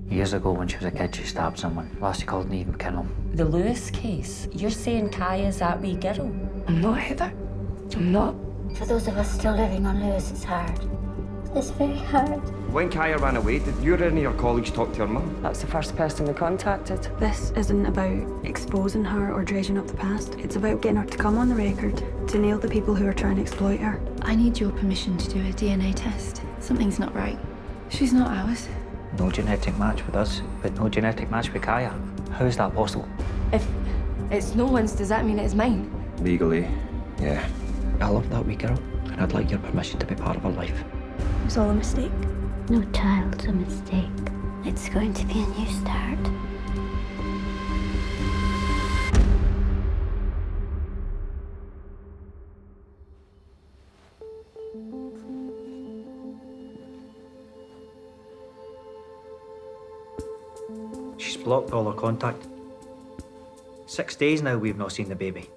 Years ago, when she was a kid, she stabbed someone. Lassie called Neve McKinnell. The Lewis case. You're saying Kaya's that wee girl? I'm not, Heather. I'm not. For those of us still living on Lewis, it's hard. It's very hard. When Kaya ran away, did you or any of your colleagues talk to her mum? That's the first person we contacted. This isn't about exposing her or dredging up the past. It's about getting her to come on the record, to nail the people who are trying to exploit her. I need your permission to do a DNA test. Something's not right. She's not ours. No genetic match with us, but no genetic match with Kaya. How is that possible? If it's no one's, does that mean it's mine? Legally, yeah. I love that wee girl, and I'd like your permission to be part of her life. It was all a mistake. No child's a mistake. It's going to be a new start. She's blocked all her contact. 6 days now we've not seen the baby.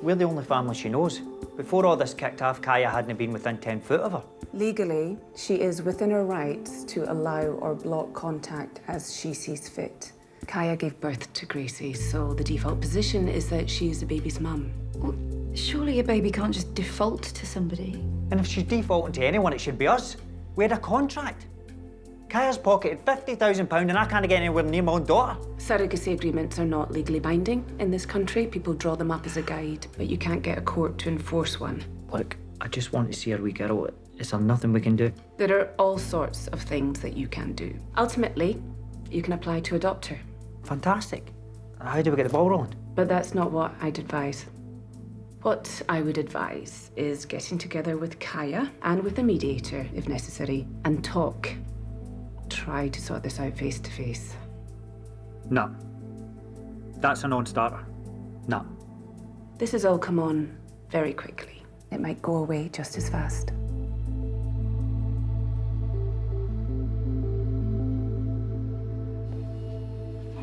We're the only family she knows. Before all this kicked off, Kaya hadn't been within 10 foot of her. Legally, she is within her rights to allow or block contact as she sees fit. Kaya gave birth to Gracie, so the default position is that she's the baby's mum. Well, surely a baby can't just default to somebody. And if she's defaulting to anyone, it should be us. We had a contract. Kaya's pocketed £50,000 and I can't get anywhere near my own daughter. Surrogacy agreements are not legally binding in this country. People draw them up as a guide, but you can't get a court to enforce one. Look, I just want to see her wee girl. Is there nothing we can do? There are all sorts of things that you can do. Ultimately, you can apply to adopt her. Fantastic. How do we get the ball rolling? But that's not what I'd advise. What I would advise is getting together with Kaya and with a mediator, if necessary, and talk. Try to sort this out face to face. No. That's a non-starter. No. This has all come on very quickly. It might go away just as fast.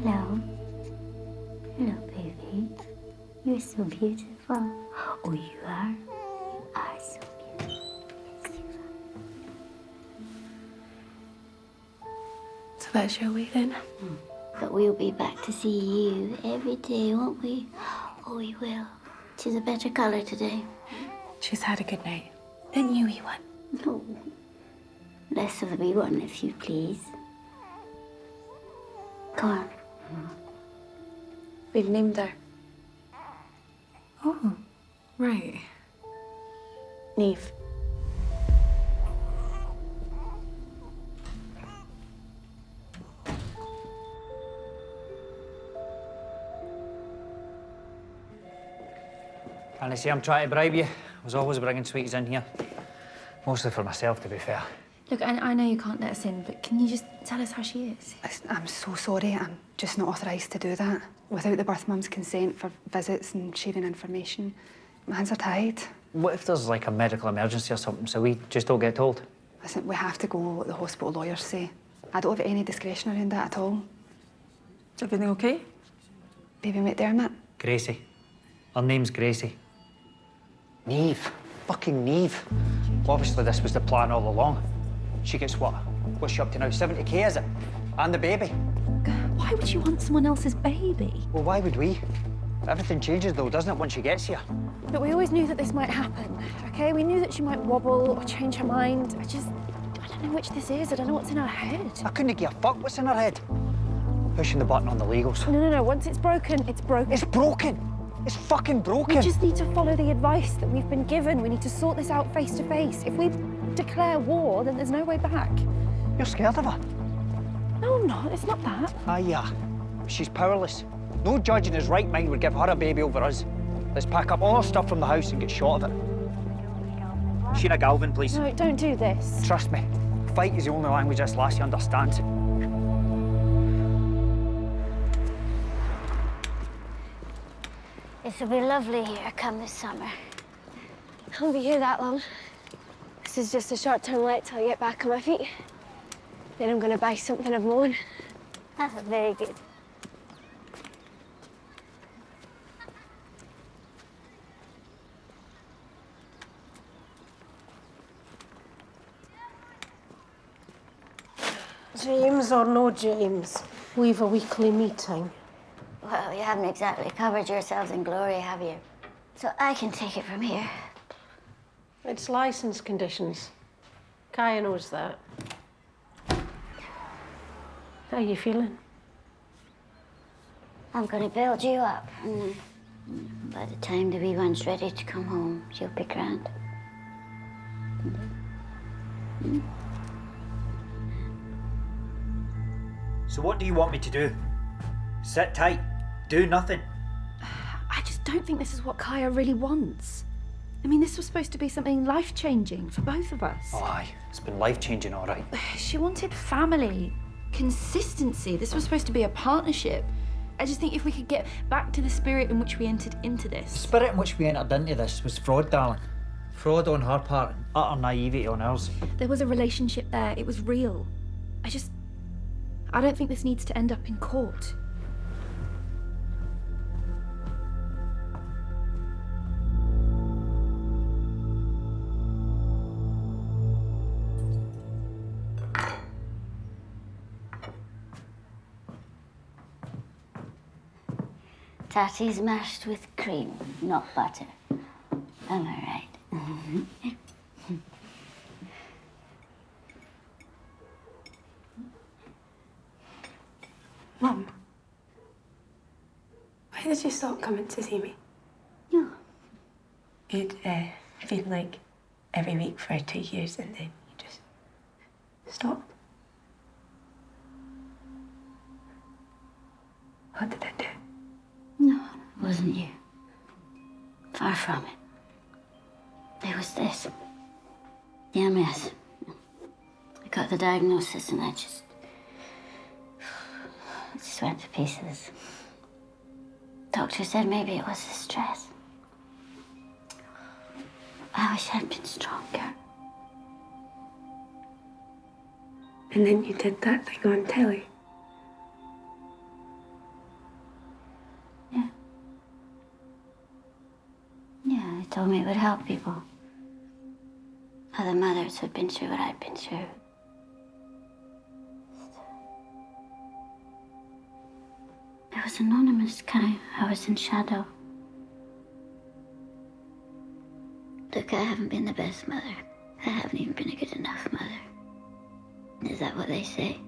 Hello. Hello, baby. You're so beautiful. Oh, you are? You are so beautiful. Yes, you are. So that's your way then? But we'll be back to see you every day, won't we? Oh, we will. She's a better colour today. She's had a good night. Didn't you, wee one? No. Less of a wee one, if you please. Come on. We've named her. Oh, right. Neve. Can I say I'm trying to bribe you? I was always bringing sweeties in here. Mostly for myself, to be fair. Look, I know you can't let us in, but can you just tell us how she is? I'm so sorry. I'm just not authorised to do that. Without the birth mum's consent for visits and sharing information, my hands are tied. What if there's like a medical emergency or something, so we just don't get told? Listen, we have to go what the hospital lawyers say. I don't have any discretion around that at all. Is everything okay? Baby McDermott. Gracie. Her name's Gracie. Neve. Fucking Neve. Obviously, this was the plan all along. She gets what? What's she up to now? 70k, is it? And the baby. Why would you want someone else's baby? Well, why would we? Everything changes, though, doesn't it, once she gets here? But we always knew that this might happen, okay? We knew that she might wobble or change her mind. I don't know which this is. I don't know what's in her head. I couldn't give a fuck what's in her head. Pushing the button on the legals. No. Once it's broken, it's broken. It's broken! It's fucking broken! We just need to follow the advice that we've been given. We need to sort this out face to face. If we declare war, then there's no way back. You're scared of her? No, I'm not. It's not that. Yeah. She's powerless. No judge in his right mind would give her a baby over us. Let's pack up all our stuff from the house and get shot of it. Sheena Galvin, please. No, don't do this. Trust me. Fight is the only language this lassie understands. It'll be lovely here come this summer. I won't be here that long. This is just a short-term light till I get back on my feet. Then I'm going to buy something of my own. That's very good. So James or no James, we've a weekly meeting. Well, you haven't exactly covered yourselves in glory, have you? So I can take it from here. It's license conditions. Kaya knows that. How you feeling? I'm gonna build you up, and by the time the wee one's ready to come home, you'll be grand. So what do you want me to do? Sit tight, do nothing? I just don't think this is what Kaya really wants. I mean, this was supposed to be something life-changing for both of us. Oh, aye, it's been life-changing, all right. She wanted family, consistency. This was supposed to be a partnership. I just think if we could get back to the spirit in which we entered into this. The spirit in which we entered into this was fraud, darling. Fraud on her part and utter naivety on ours. There was a relationship there. It was real. I don't think this needs to end up in court. Tatty's mashed with cream, not butter. Am I right? Mum, why did you stop coming to see me? No. You'd been like every week for 2 years and then you just stopped. What did I do? No, it wasn't you. Far from it. It was this. The MS. I got the diagnosis and I just went to pieces. Doctor said maybe it was the stress. I wish I'd been stronger. And then you did that thing on telly. Yeah. Yeah, they told me it would help people. Other mothers who'd been through what I'd been through. It was anonymous, Kai. I was in shadow. Look, I haven't been the best mother. I haven't even been a good enough mother. Is that what they say?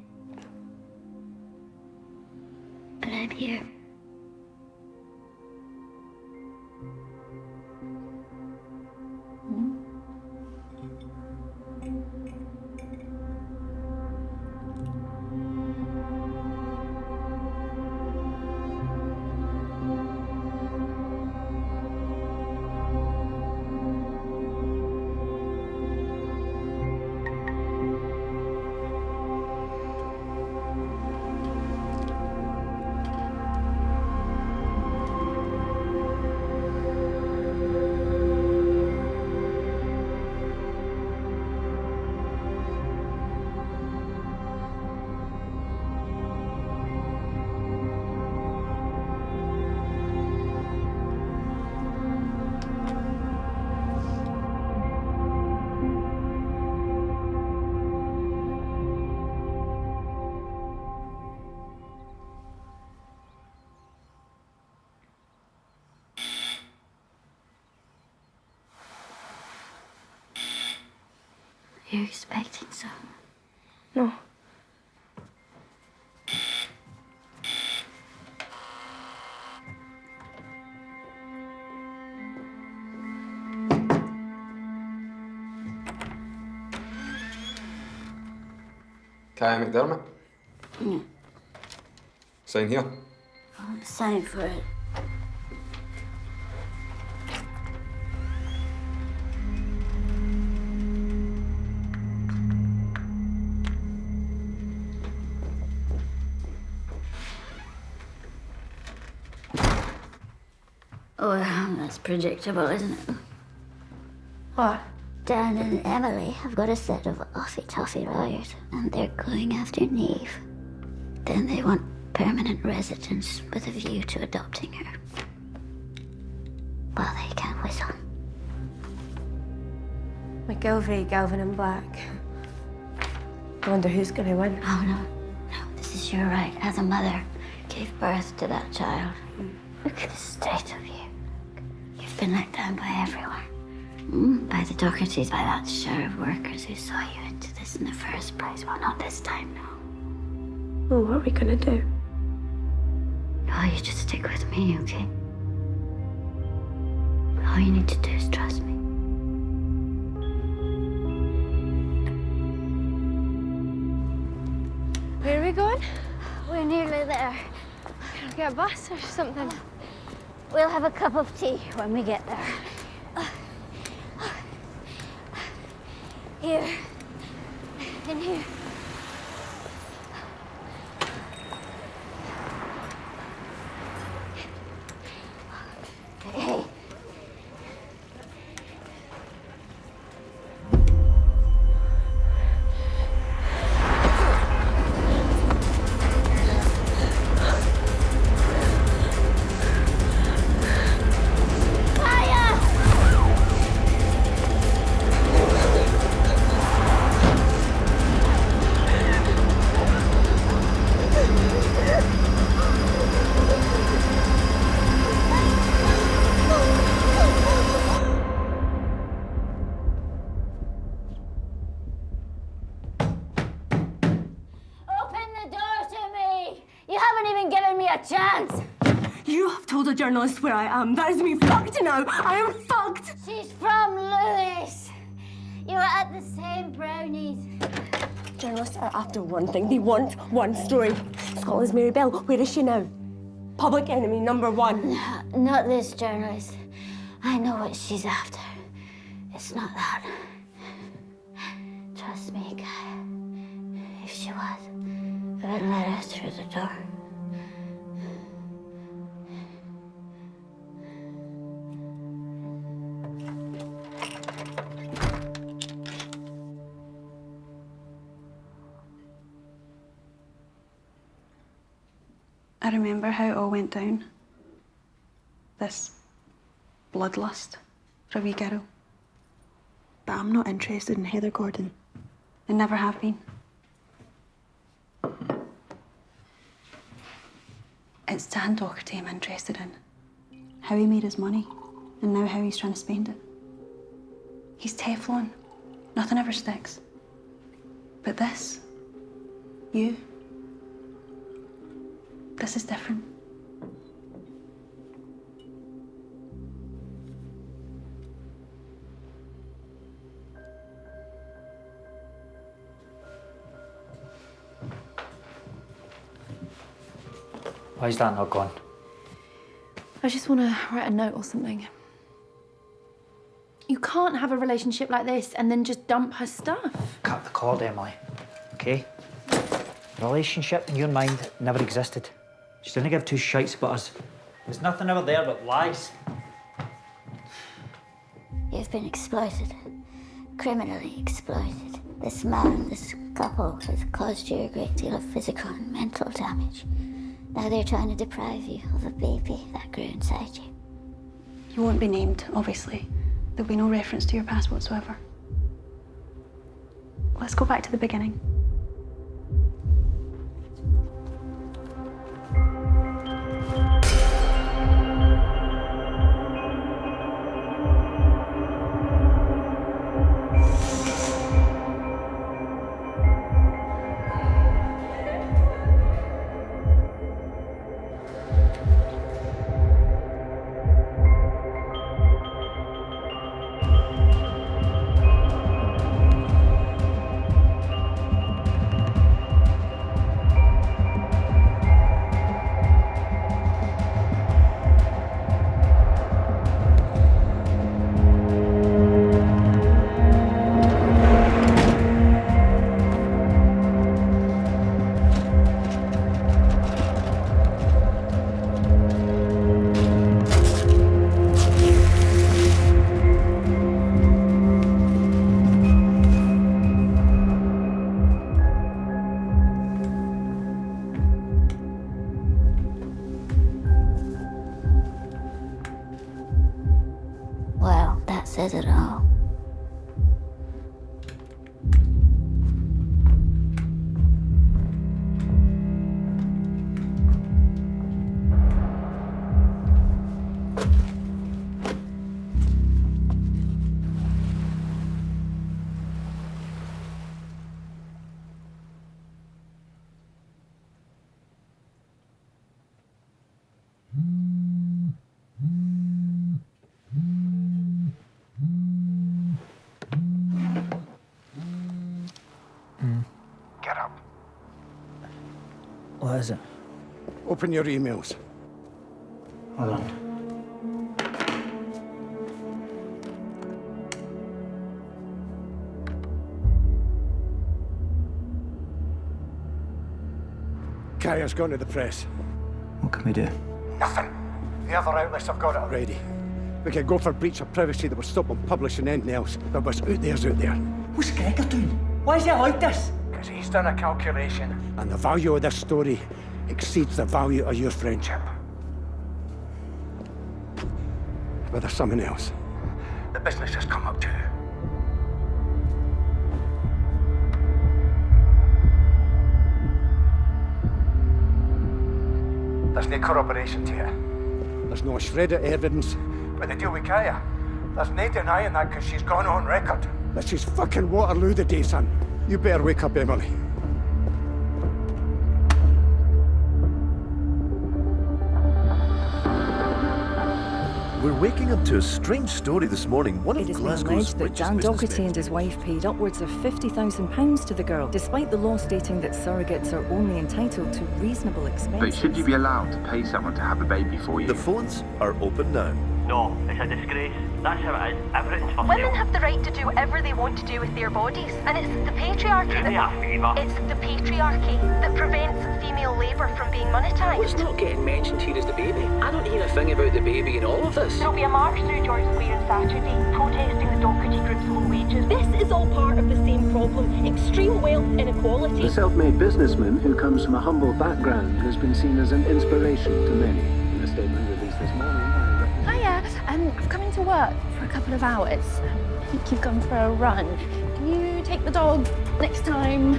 But I'm here. You're expecting some? No. Kaya McDermott? Yeah. Sign here. I'll sign for it. Well, that's predictable, isn't it? What? Dan and Emily have got a set of offy-toffy lawyers, and they're going after Neve. Then they want permanent residence with a view to adopting her. Well, they can whistle. McGilvery, Galvin and Black. I wonder who's going to win. Oh, no. No, this is your right as a mother. Gave birth to that child. Look at the state of you. You've been let down by everyone. By the Dohertys, by that shower of workers who saw you into this in the first place. Well, not this time, no. Well, what are we going to do? Oh, you just stick with me, okay? All you need to do is trust me. Where are we going? We're nearly there. Can we get a bus or something? We'll have a cup of tea when we get there. Here. In here. Hey. Chance! You have told a journalist where I am. That is me fucked now. I am fucked. She's from Lewis. You were at the same brownies. Journalists are after one thing. They want one story. Scotland's Mary Bell. Where is she now? Public enemy number one. No, not this journalist. I know what she's after. It's not that. Trust me, Guy. If she was, I wouldn't let her through the door. I remember how it all went down. This bloodlust for a wee girl. But I'm not interested in Heather Gordon. I never have been. It's Dan Doherty I'm interested in. How he made his money, and now how he's trying to spend it. He's Teflon. Nothing ever sticks. But this, you, this is different. Why is that not gone? I just want to write a note or something. You can't have a relationship like this and then just dump her stuff. Cut the cord, Emily. Okay? Relationship in your mind never existed. She didn't give two shites about us. There's nothing ever there but lies. You've been exploited. Criminally exploited. This man, this couple has caused you a great deal of physical and mental damage. Now they're trying to deprive you of a baby that grew inside you. You won't be named, obviously. There'll be no reference to your past whatsoever. Let's go back to the beginning. Well, that says it all. What is it? Open your emails. Hold on. Kaya's gone to the press. What can we do? Nothing. The other outlets have got it already. We could go for breach of privacy that would stop them publishing anything else. But what's out there's out there. What's Gregor doing? Why is he like this? Because he's done a calculation. And the value of this story exceeds the value of your friendship. But there's something else. The business has come up too. There's no corroboration to it. There's no shred of evidence. But the deal with Kaya, there's no denying that because she's gone on record. That she's fucking Waterloo the day, son. You better wake up, Emily. We're waking up to a strange story this morning. One of It has been Glasgow's alleged that richest Dan Docherty businessmen. and his wife paid upwards of £50,000 to the girl, despite the law stating that surrogates are only entitled to reasonable expenses. But should you be allowed to pay someone to have a baby for you? The phones are open now. No, it's a disgrace. That's how it is. Everything's for Women sale. have the right to do whatever they want to do with their bodies, and it's the patriarchy It's the patriarchy that prevents female labour from being monetised. What's not getting mentioned here is the baby. I don't hear a thing about the baby in all of this. There'll be a march through George Square on Saturday, protesting the Docherty group's low wages. This is all part of the same problem: extreme wealth inequality. The self-made businessman who comes from a humble background has been seen as an inspiration to many. In a statement released this morning. Hiya, I've come into work for a couple of hours. I think you've gone for a run. Can you take the dog next time?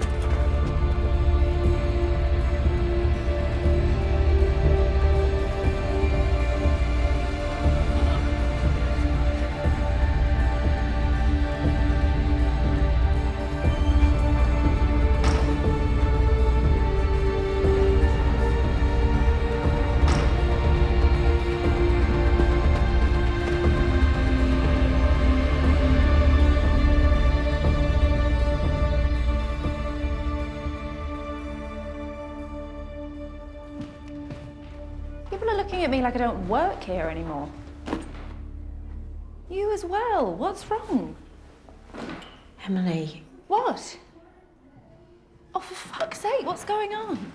People are looking at me like I don't work here anymore. You as well. What's wrong? Emily. What? Oh, for fuck's sake, what's going on?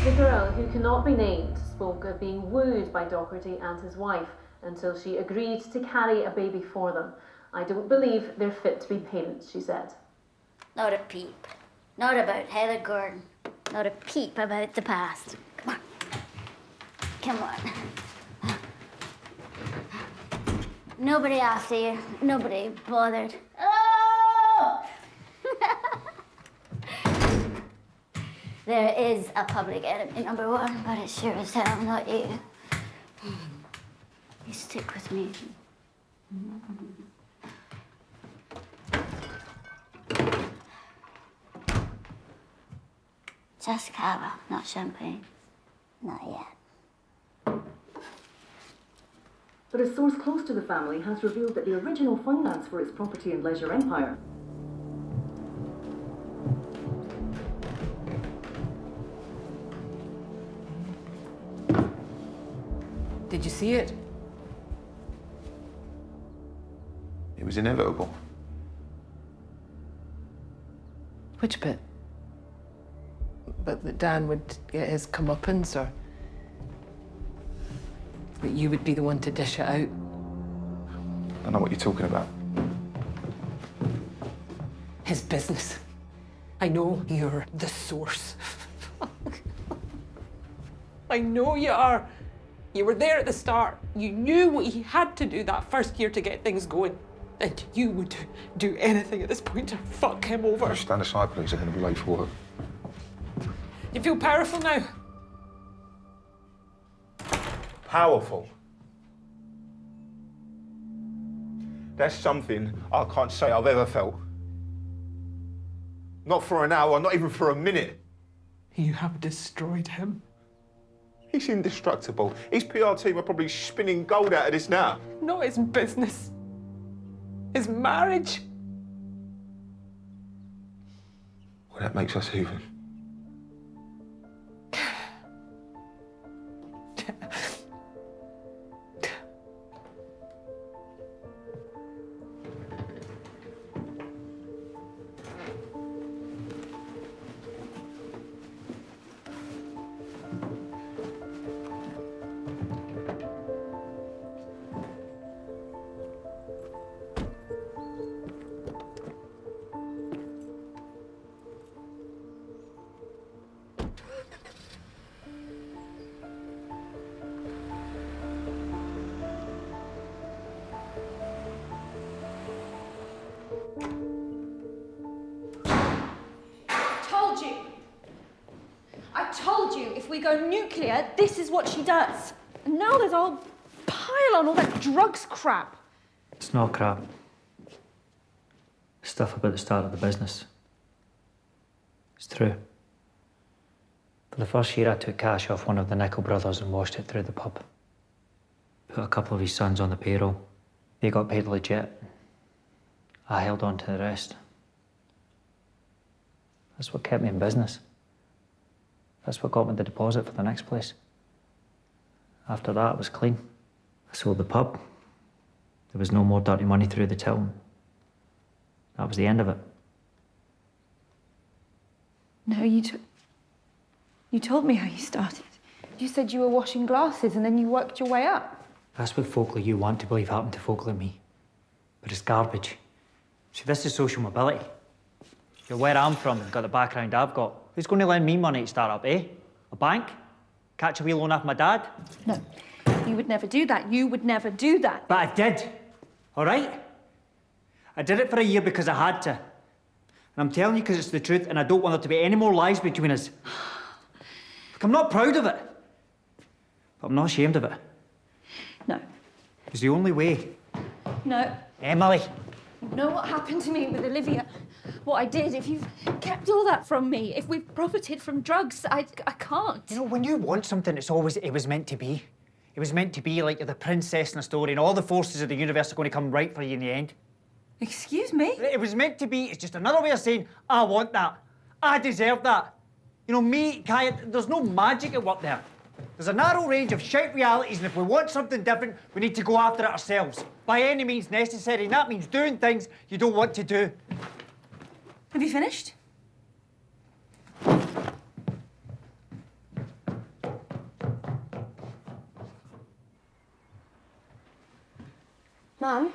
The girl, who cannot be named, spoke of being wooed by Docherty and his wife until she agreed to carry a baby for them. I don't believe they're fit to be parents, she said. Not a peep. Not about Heather Gordon. Not a peep about the past. Come on. Come on. Nobody after you. Nobody bothered. Oh! There is a public enemy number one, but it's sure as hell not you. You stick with me. Just cava, not champagne. Not yet. But a source close to the family has revealed that the original finance for its property and leisure empire Did you see it? It was inevitable. Which bit? But that Dan would get his comeuppance, or that you would be the one to dish it out? I don't know what you're talking about. His business. I know you're the source. I know you are. You were there at the start. You knew what he had to do that first year to get things going. And you would do anything at this point to fuck him over. Just stand aside, please. I'm going to be late for work. You feel powerful now? Powerful? That's something I can't say I've ever felt. Not for an hour, not even for a minute. You have destroyed him. He's indestructible. His PR team are probably spinning gold out of this now. Not his business. His marriage. Well, that makes us even. I told you, if we go nuclear, this is what she does. And now there's all pile on all that drugs crap. It's not crap. Stuff about the start of the business. It's true. For the first year, I took cash off one of the Nickel brothers and washed it through the pub. Put a couple of his sons on the payroll. They got paid legit. I held on to the rest. That's what kept me in business. That's what got me the deposit for the next place. After that, it was clean. I sold the pub. There was no more dirty money through the till. That was the end of it. No, you told me how you started. You said you were washing glasses and then you worked your way up. That's what folk like you want to believe happened to folk like me. But it's garbage. See, this is social mobility. You're where I'm from and got the background I've got. Who's going to lend me money to start up, eh? A bank? Catch a wee loan off my dad? No, you would never do that. You would never do that. But I did, all right? I did it for a year because I had to. And I'm telling you because it's the truth and I don't want there to be any more lies between us. Look, I'm not proud of it. But I'm not ashamed of it. No. It's the only way. No. Emily. You know what happened to me with Olivia? What I did, if you've kept all that from me, if we've profited from drugs, I can't. You know, when you want something, it was meant to be. It was meant to be like you're the princess in a story and all the forces of the universe are going to come right for you in the end. Excuse me? It was meant to be. It's just another way of saying, I want that. I deserve that. You know, me, Kaya, there's no magic at work there. There's a narrow range of shite realities, and if we want something different, we need to go after it ourselves. By any means necessary, and that means doing things you don't want to do. Have you finished? Mum?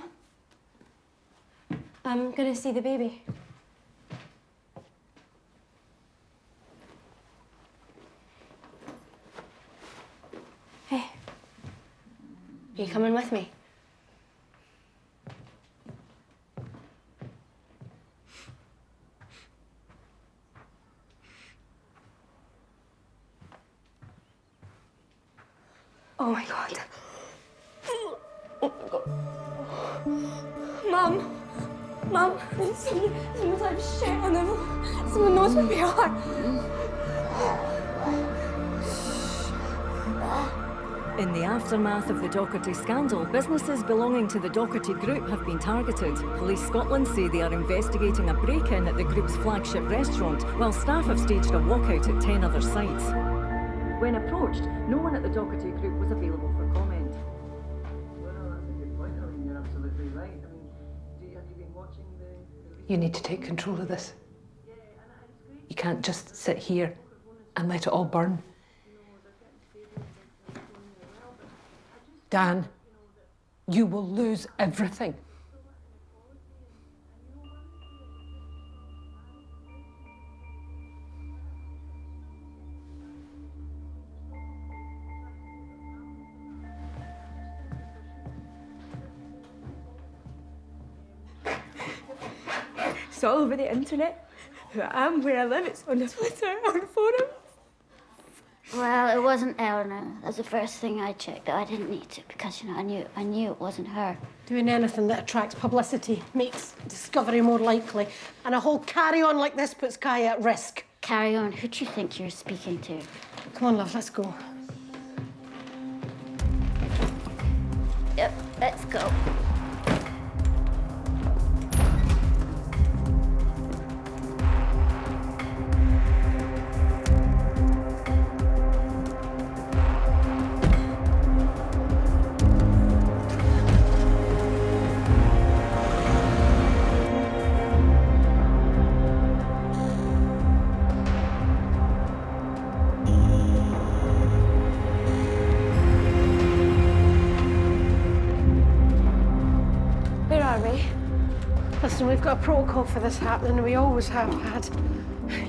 I'm gonna see the baby. Hey. Are you coming with me? Oh my God. Oh my God. Mum! Mum, someone's like shit on the floor. Someone knows where we are. In the aftermath of the Docherty scandal, businesses belonging to the Docherty Group have been targeted. Police Scotland say they are investigating a break-in at the group's flagship restaurant, while staff have staged a walkout at 10 other sites. When approached, no one at the Docherty Group was available for comment. Well, that's a good point. I mean, you're absolutely right. I mean, have you been watching the... You need to take control of this. You can't just sit here and let it all burn. Dan, you will lose everything. It's all over the internet. Who I am, where I live, it's on Twitter, on forums. Well, it wasn't Eleanor. That's the first thing I checked. I didn't need to because, you know, I knew it wasn't her. Doing anything that attracts publicity makes discovery more likely. And a whole carry-on like this puts Kaya at risk. Carry on. Who do you think you're speaking to? Come on, love, let's go. Yep, let's go. Listen, we've got a protocol for this happening, and we always have had.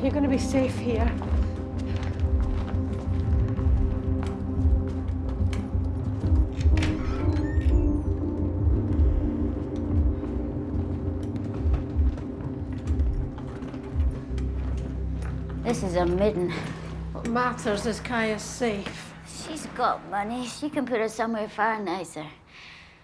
You're going to be safe here. This is a midden. What matters is Kaya's safe. She's got money. She can put her somewhere far nicer.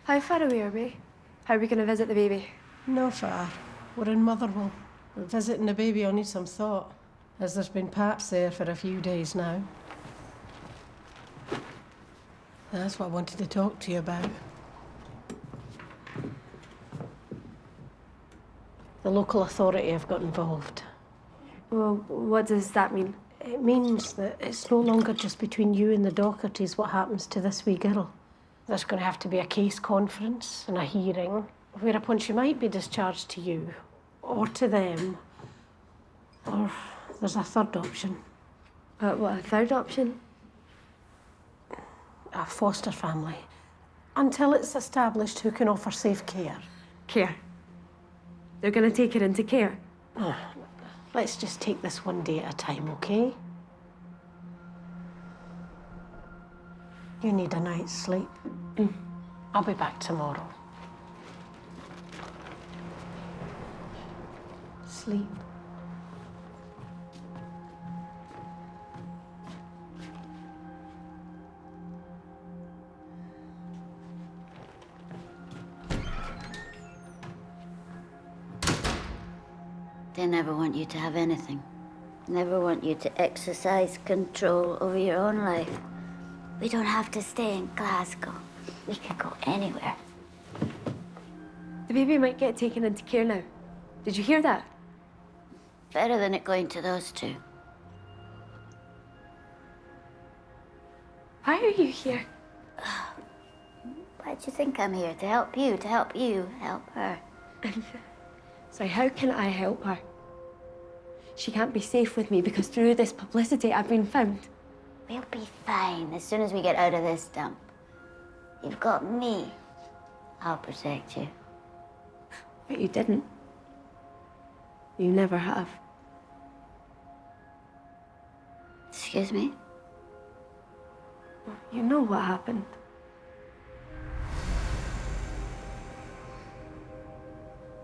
How far away are we? How are we going to visit the baby? No far. We're in Motherwell. Visiting the baby will need some thought, as there's been Paps there for a few days now. That's what I wanted to talk to you about. The local authority have got involved. Well, what does that mean? It means that it's no longer just between you and the Dochertys what happens to this wee girl. There's going to have to be a case conference and a hearing, whereupon she might be discharged to you, or to them, or there's a third option. What, a third option? A foster family. Until it's established who can offer safe care. Care? They're going to take her into care? Oh, let's just take this one day at a time, okay? You need a night's sleep. I'll be back tomorrow. Sleep. They never want you to have anything. Never want you to exercise control over your own life. We don't have to stay in Glasgow. We can go anywhere. The baby might get taken into care now. Did you hear that? Better than it going to those two. Why are you here? Why do you think I'm here? To help you, help her. So how can I help her? She can't be safe with me because through this publicity I've been found. We'll be fine as soon as we get out of this dump. You've got me. I'll protect you. But you didn't. You never have. Excuse me? You know what happened.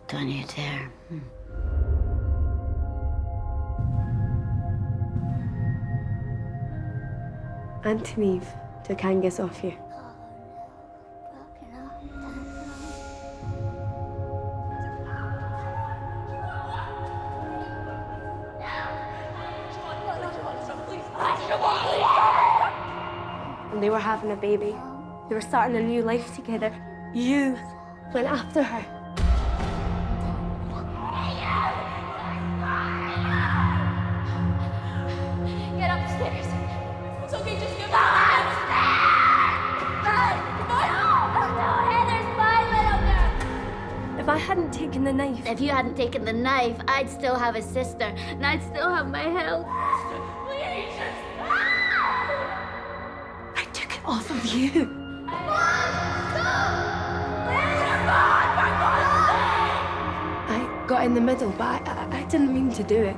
Don't you dare. Aunt Neve took Angus off you. And they were having a baby. They were starting a new life together. You went after her. Get upstairs. It's okay, just get If I hadn't taken the knife... If you hadn't taken the knife, I'd still have a sister, and I'd still have my health. I took it off of you. I got in the middle, but I didn't mean to do it.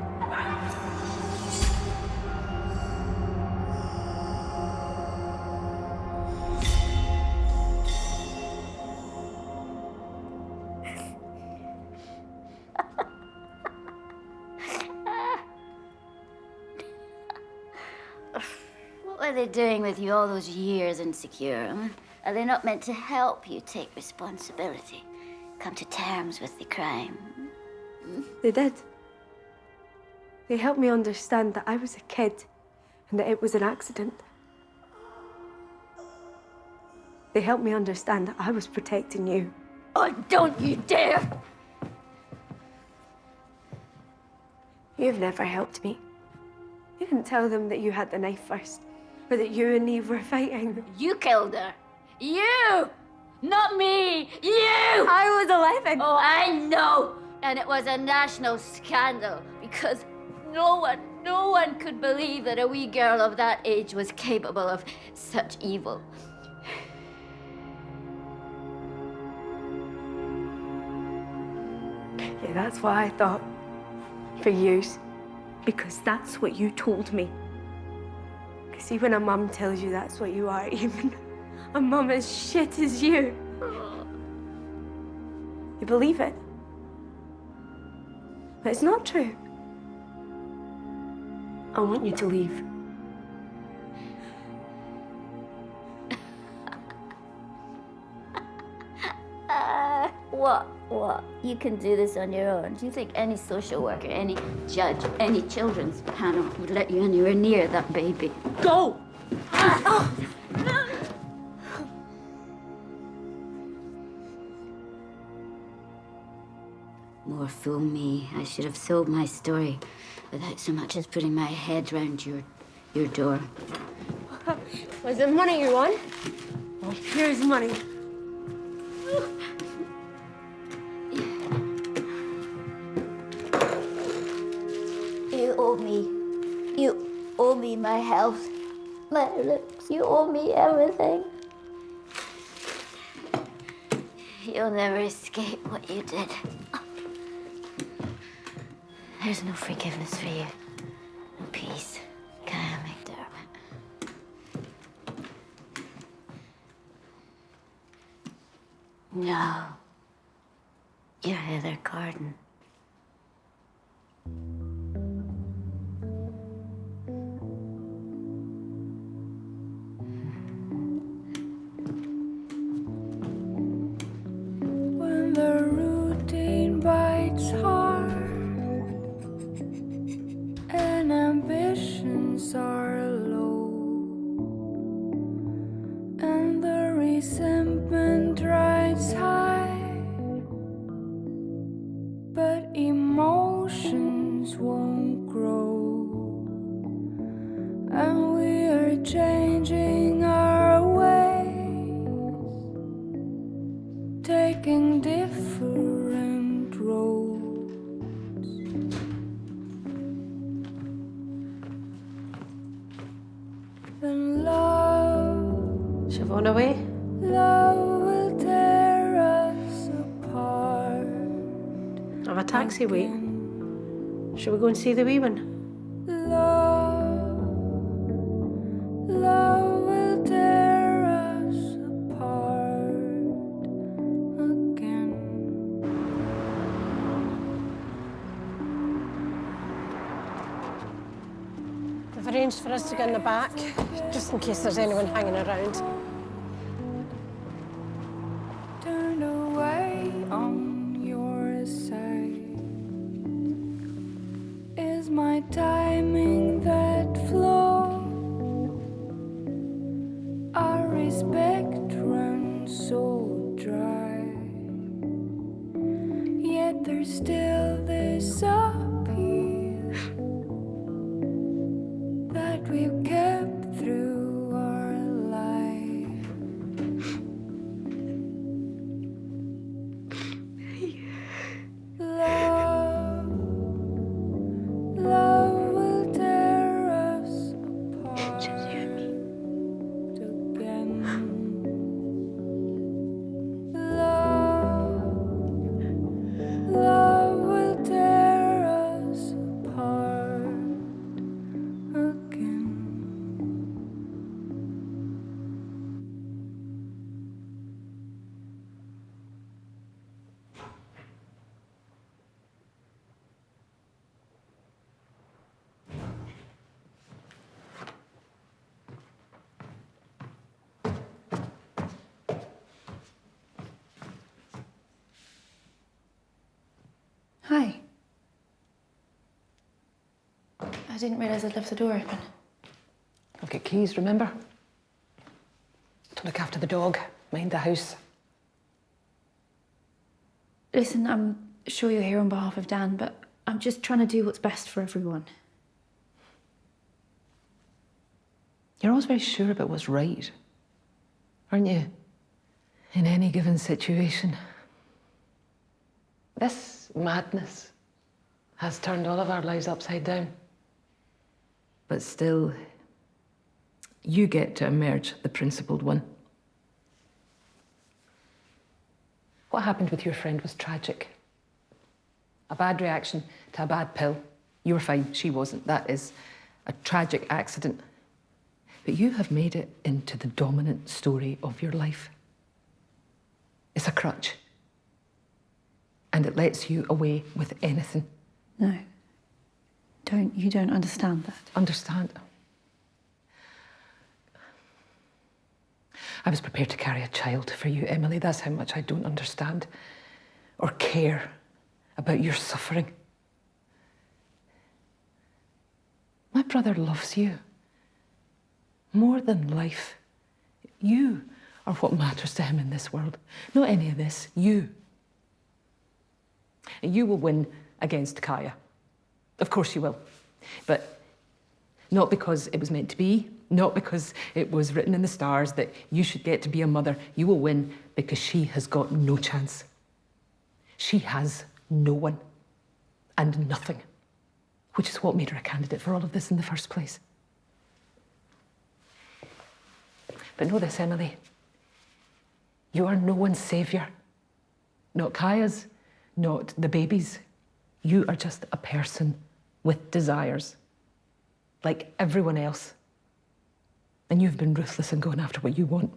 are they doing with you all those years insecure? Huh? Are they not meant to help you take responsibility? Come to terms with the crime? Hmm? They did. They helped me understand that I was a kid and that it was an accident. They helped me understand that I was protecting you. Oh, don't you dare! You've never helped me. You didn't tell them that you had the knife first, or that you and Eve were fighting. You killed her. You! Not me! You! I was 11. Oh, I know! And it was a national scandal because no one could believe that a wee girl of that age was capable of such evil. Yeah, that's what I thought. For years. Because that's what you told me. Because see, when a mum tells you that's what you are, even a mum as shit as you believe it. But it's not true. I want you to leave. What? You can do this on your own. Do you think any social worker, any judge, any children's panel would let you anywhere near that baby? Go! More fool me. I should have sold my story without so much as putting my head round your door. Was it money you want? Well, here's money. You owe me my health, my lips. You owe me everything. You'll never escape what you did. There's no forgiveness for you. No peace. Kaya McDermott. No. You're Heather Carden. When the routine bites hard and ambitions are low and the resentment rides high, but emotions won't grow, and we are changing our ways, taking different roads. Then love, Siobhan away. love will tear us apart. I have a taxi wait. Shall we go and see the wee one? Love will tear us apart again. They've arranged for us to go in the back, just in case there's anyone hanging around. Turn away on your side. Is my timing that flaw? Our respect runs so dry, yet there's still this appeal that we've kept through our life. Love will tear us apart again. Love will tear Hi. I didn't realise I'd left the door open. I've got keys, remember? To look after the dog, mind the house. Listen, I'm sure you're here on behalf of Dan, but I'm just trying to do what's best for everyone. You're always very sure about what's right, aren't you? In any given situation. This madness has turned all of our lives upside down. But still, you get to emerge the principled one. What happened with your friend was tragic. A bad reaction to a bad pill. You were fine, she wasn't. That is a tragic accident. But you have made it into the dominant story of your life. It's a crutch. And it lets you away with anything. No. You don't understand that. Understand? I was prepared to carry a child for you, Emily. That's how much I don't understand or care about your suffering. My brother loves you more than life. You are what matters to him in this world. Not any of this, you. You will win against Kaya. Of course you will. But not because it was meant to be, not because it was written in the stars that you should get to be a mother. You will win because she has got no chance. She has no one and nothing, which is what made her a candidate for all of this in the first place. But know this, Emily. You are no one's saviour. Not Kaya's, not the baby's. You are just a person with desires, like everyone else. And you've been ruthless in going after what you want.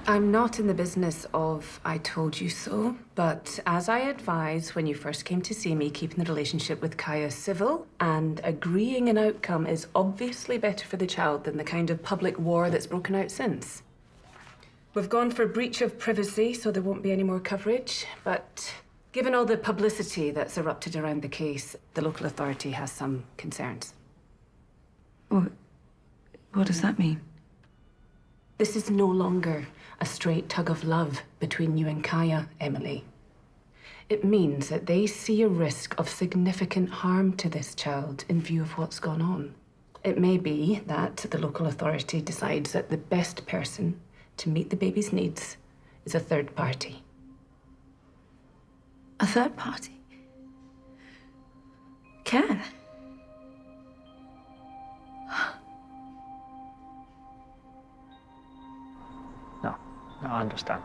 I'm not in the business of I told you so, but as I advised when you first came to see me, keeping the relationship with Kaya civil and agreeing an outcome is obviously better for the child than the kind of public war that's broken out since. We've gone for breach of privacy, so there won't be any more coverage, but given all the publicity that's erupted around the case, the local authority has some concerns. What does that mean? This is no longer a straight tug of love between you and Kaya, Emily. It means that they see a risk of significant harm to this child in view of what's gone on. It may be that the local authority decides that the best person to meet the baby's needs is a third party. A third party? Care? No, I understand.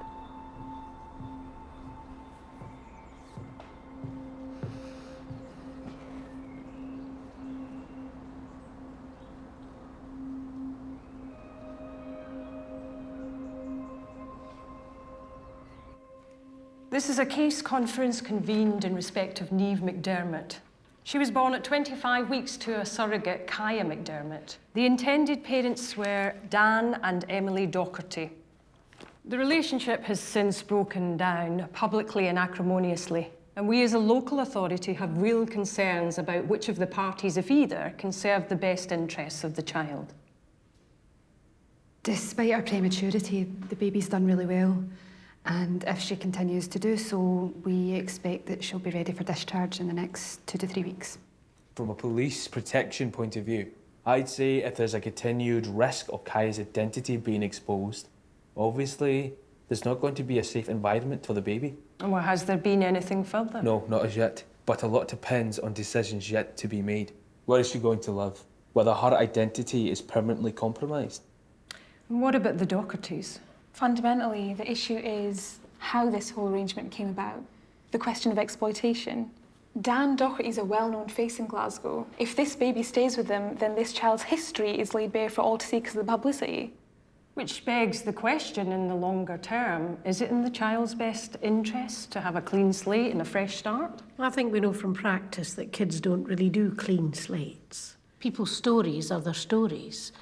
This is a case conference convened in respect of Niamh McDermott. She was born at 25 weeks to a surrogate, Kaya McDermott. The intended parents were Dan and Emily Docherty. The relationship has since broken down publicly and acrimoniously, and we as a local authority have real concerns about which of the parties, if either, can serve the best interests of the child. Despite her prematurity, the baby's done really well, and if she continues to do so, we expect that she'll be ready for discharge in the next 2 to 3 weeks. From a police protection point of view, I'd say if there's a continued risk of Kaya's identity being exposed, obviously, there's not going to be a safe environment for the baby. Well, has there been anything further? No, not as yet. But a lot depends on decisions yet to be made. Where is she going to live? Whether her identity is permanently compromised. And what about the Dochertys? Fundamentally, the issue is how this whole arrangement came about. The question of exploitation. Dan Docherty is a well-known face in Glasgow. If this baby stays with them, then this child's history is laid bare for all to see because of the publicity. Which begs the question in the longer term, is it in the child's best interest to have a clean slate and a fresh start? I think we know from practice that kids don't really do clean slates. People's stories are their stories.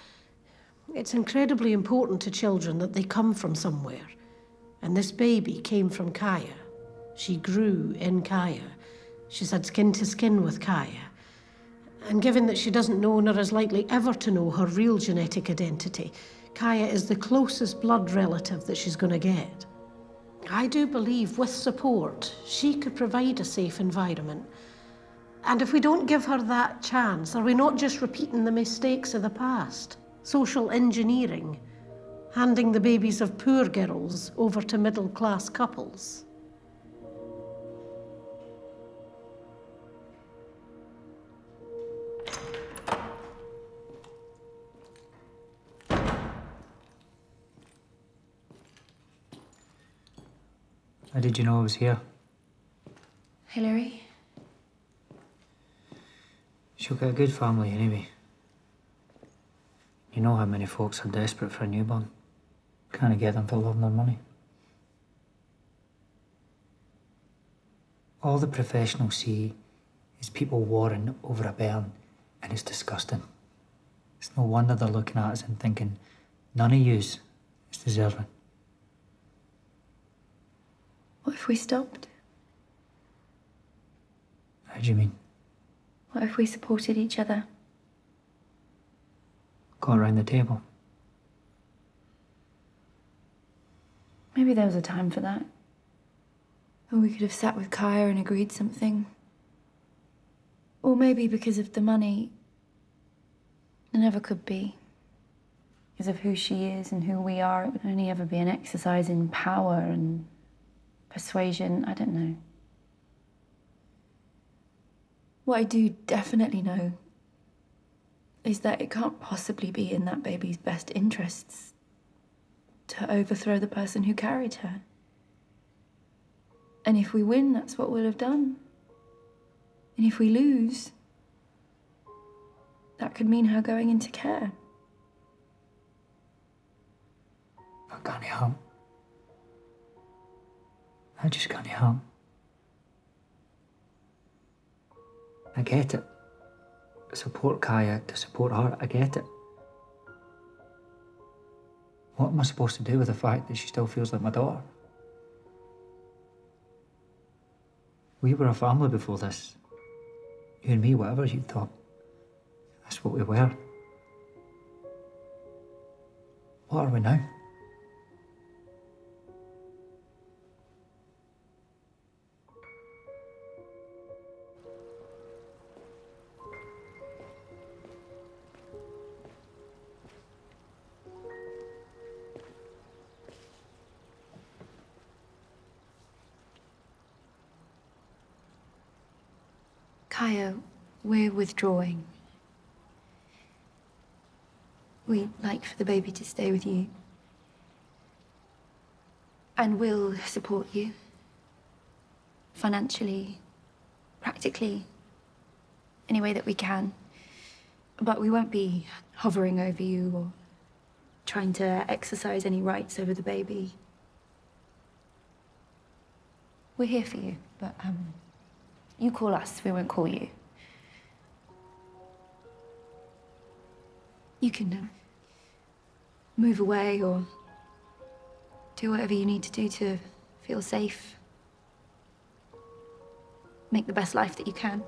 It's incredibly important to children that they come from somewhere. And this baby came from Kaya. She grew in Kaya. She's had skin to skin with Kaya. And given that she doesn't know nor is likely ever to know her real genetic identity, Kaya is the closest blood relative that she's going to get. I do believe with support, she could provide a safe environment. And if we don't give her that chance, are we not just repeating the mistakes of the past? Social engineering, handing the babies of poor girls over to middle-class couples. How did you know I was here? Hilary? She'll get a good family anyway. You know how many folks are desperate for a newborn. Can't get them for love nor money. All the professionals see is people warring over a bairn, and it's disgusting. It's no wonder they're looking at us and thinking, none of yous is deserving. What if we stopped? How do you mean? What if we supported each other? Got around the table. Maybe there was a time for that. Or we could have sat with Kaya and agreed something. Or maybe because of the money, there never could be. Because of who she is and who we are, it would only ever be an exercise in power and persuasion. I don't know. What I do definitely know is that it can't possibly be in that baby's best interests to overthrow the person who carried her. And if we win, that's what we'll have done. And if we lose, that could mean her going into care. I can't help. I just can't help. I get it. Support Kaya to support her, I get it. What am I supposed to do with the fact that she still feels like my daughter? We were a family before this. You and me, whatever you thought. That's what we were. What are we now? Kaya, we're withdrawing. We'd like for the baby to stay with you. And we'll support you. Financially, practically, any way that we can. But we won't be hovering over you or trying to exercise any rights over the baby. We're here for you, but you call us, we won't call you. You can move away or do whatever you need to do to feel safe. Make the best life that you can.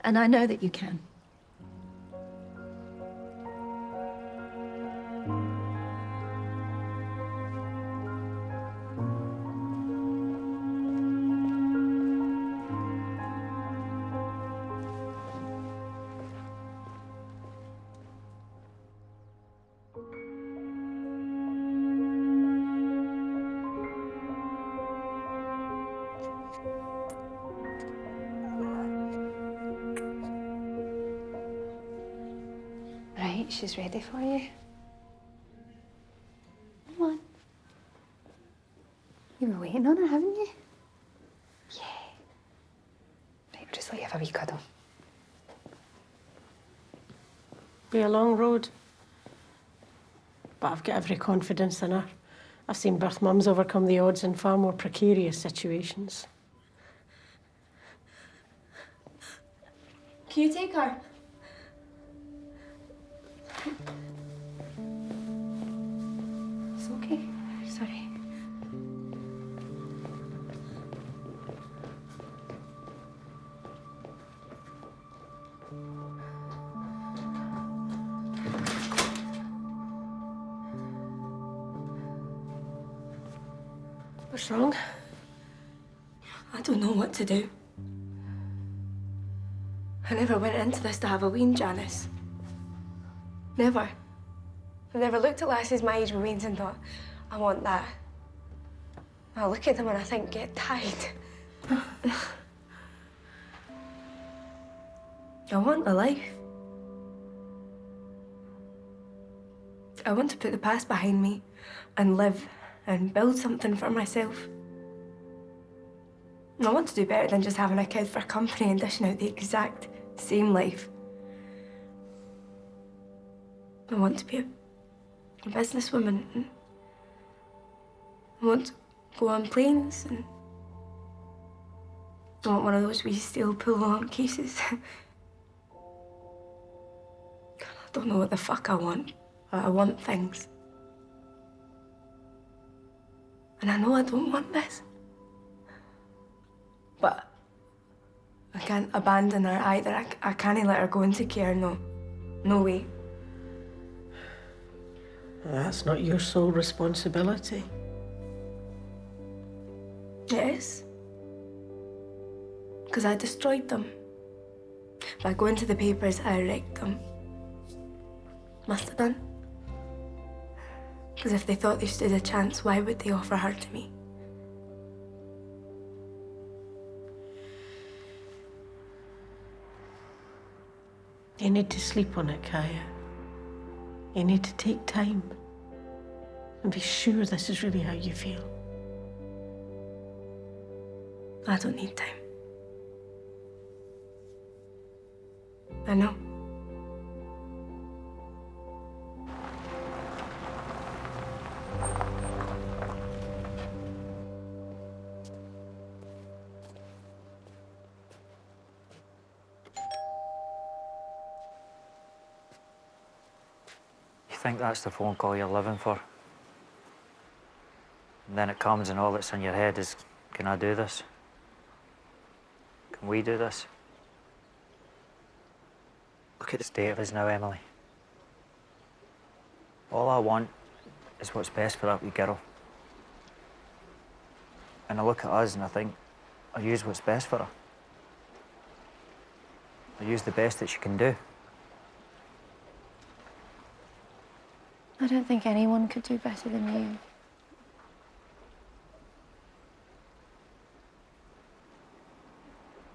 And I know that you can. Right, she's ready for you. Come on. You've been waiting on her, haven't you? Yeah. Right, we'll just let you have a wee cuddle. Be a long road. But I've got every confidence in her. I've seen birth mums overcome the odds in far more precarious situations. Can you take her? It's okay. Sorry. What's wrong? I don't know what to do. I never went into this to have a wean, Janice. Never. I've never looked at lasses my age with weans and thought, I want that. I look at them and I think, get tied. I want a life. I want to put the past behind me and live and build something for myself. I want to do better than just having a kid for company and dishing out the exact same life. I want to be a businesswoman. And I want to go on planes and I want one of those wee steel pull-on cases. I don't know what the fuck I want, but I want things. And I know I don't want this. But I can't abandon her either. I can't let her go into care, no. No way. That's not your sole responsibility. It is. Because I destroyed them. By going to the papers, I wrecked them. Must have done. Because if they thought they stood a chance, why would they offer her to me? You need to sleep on it, Kaya. You need to take time and be sure this is really how you feel. I don't need time. I know. You think that's the phone call you're living for? And then it comes and all that's in your head is, can I do this? Can we do this? Look at the state of us now, Emily. All I want is what's best for that wee girl. And I look at us and I think, I'll use what's best for her. I'll use the best that she can do. I don't think anyone could do better than you.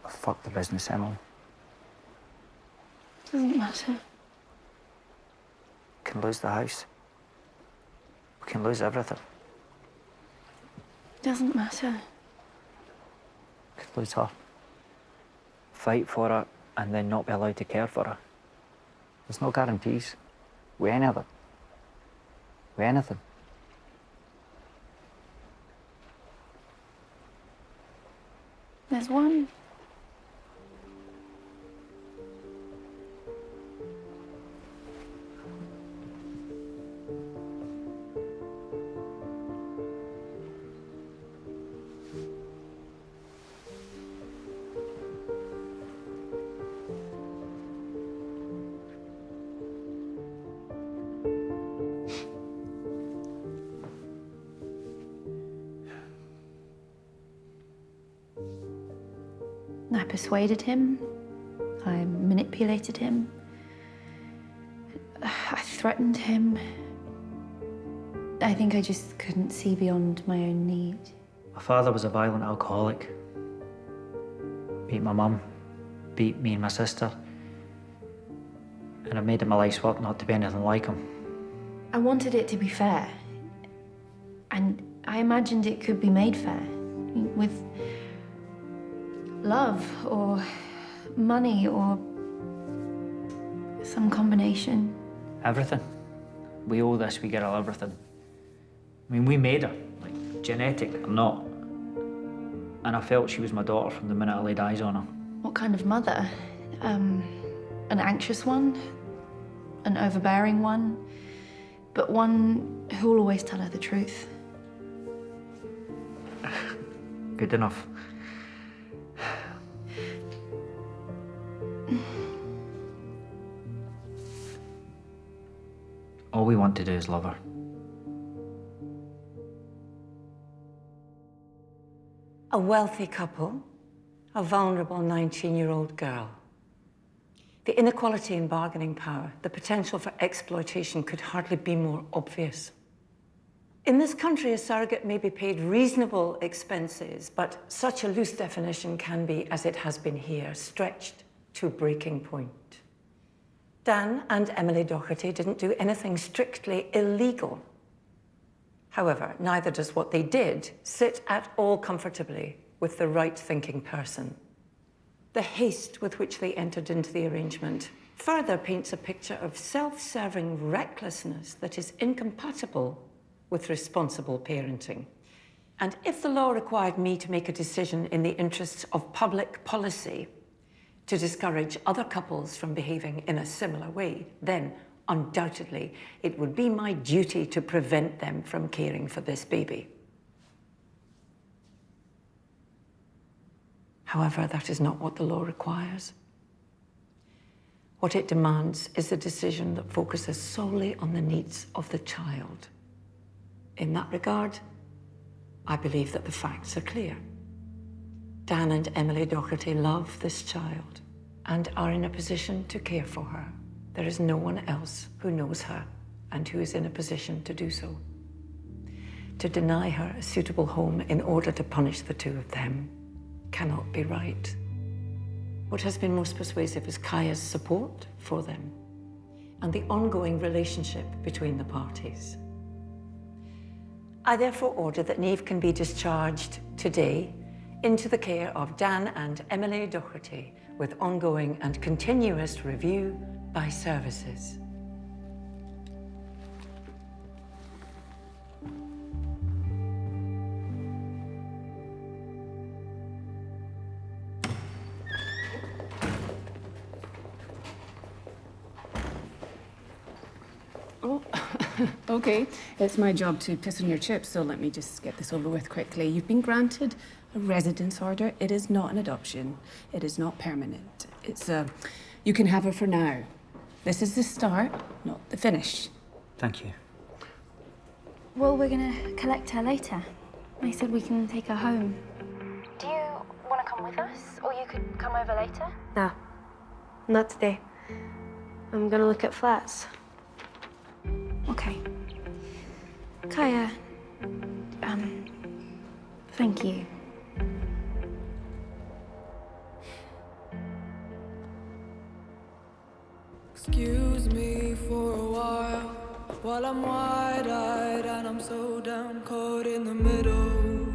Fuck the business, Emily. Doesn't matter. We can lose the house. We can lose everything. Doesn't matter. We could lose her. Fight for her and then not be allowed to care for her. There's no guarantees with any of it. With anything. There's one. I persuaded him. I manipulated him. I threatened him. I think I just couldn't see beyond my own need. My father was a violent alcoholic. Beat my mum, beat me and my sister. And I made it my life's work not to be anything like him. I wanted it to be fair. And I imagined it could be made fair. With love or money or Some combination. Everything. We owe this wee girl everything. I mean, we made her, like, genetic or not. And I felt she was my daughter from the minute I laid eyes on her. What kind of mother? An anxious one? An overbearing one? But one who'll always tell her the truth. Good enough. All we want to do is love her. A wealthy couple, a vulnerable 19-year-old girl. The inequality in bargaining power, the potential for exploitation could hardly be more obvious. In this country, a surrogate may be paid reasonable expenses, but such a loose definition can be, as it has been here, stretched to breaking point. Dan and Emily Doherty didn't do anything strictly illegal. However, neither does what they did sit at all comfortably with the right-thinking person. The haste with which they entered into the arrangement further paints a picture of self-serving recklessness that is incompatible with responsible parenting. And if the law required me to make a decision in the interests of public policy to discourage other couples from behaving in a similar way, then undoubtedly it would be my duty to prevent them from caring for this baby. However, that is not what the law requires. What it demands is a decision that focuses solely on the needs of the child. In that regard, I believe that the facts are clear. Dan and Emily Doherty love this child and are in a position to care for her. There is no one else who knows her and who is in a position to do so. To deny her a suitable home in order to punish the two of them cannot be right. What has been most persuasive is Kaya's support for them and the ongoing relationship between the parties. I therefore order that Niamh can be discharged today into the care of Dan and Emily Doherty with ongoing and continuous review by services. Oh, okay. It's my job to piss on your chips, so let me just get this over with quickly. You've been granted a residence order. It is not an adoption. It is not permanent. It's you can have her for now. This is the start, not the finish. Thank you. Well, we're gonna collect her later. I said we can take her home. Do you want to come with us? Or you could come over later? No, not today. I'm gonna look at flats. Okay. Kaya, thank you. Excuse me for a while I'm wide-eyed and I'm so down caught in the middle.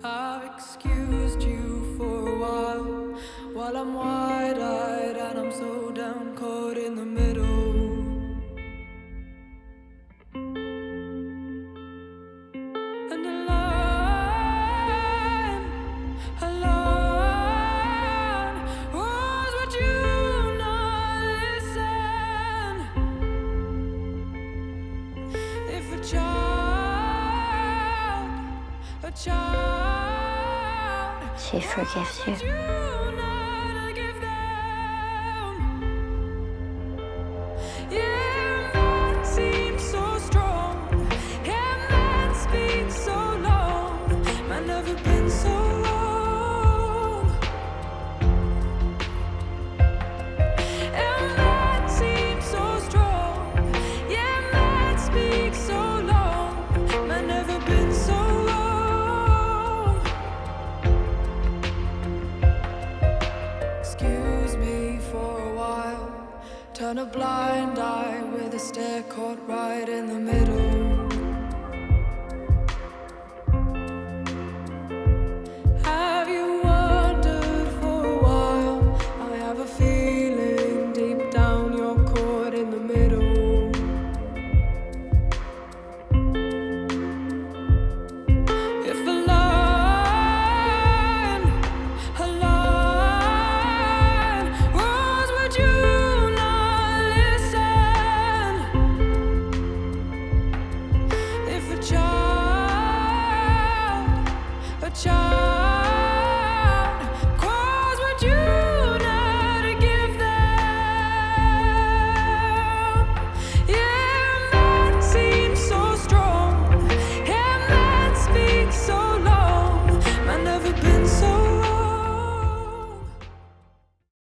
I've excused you for a while I'm wide-eyed and I'm so down caught in the middle. And a line was what you not listen. If a child She forgives you.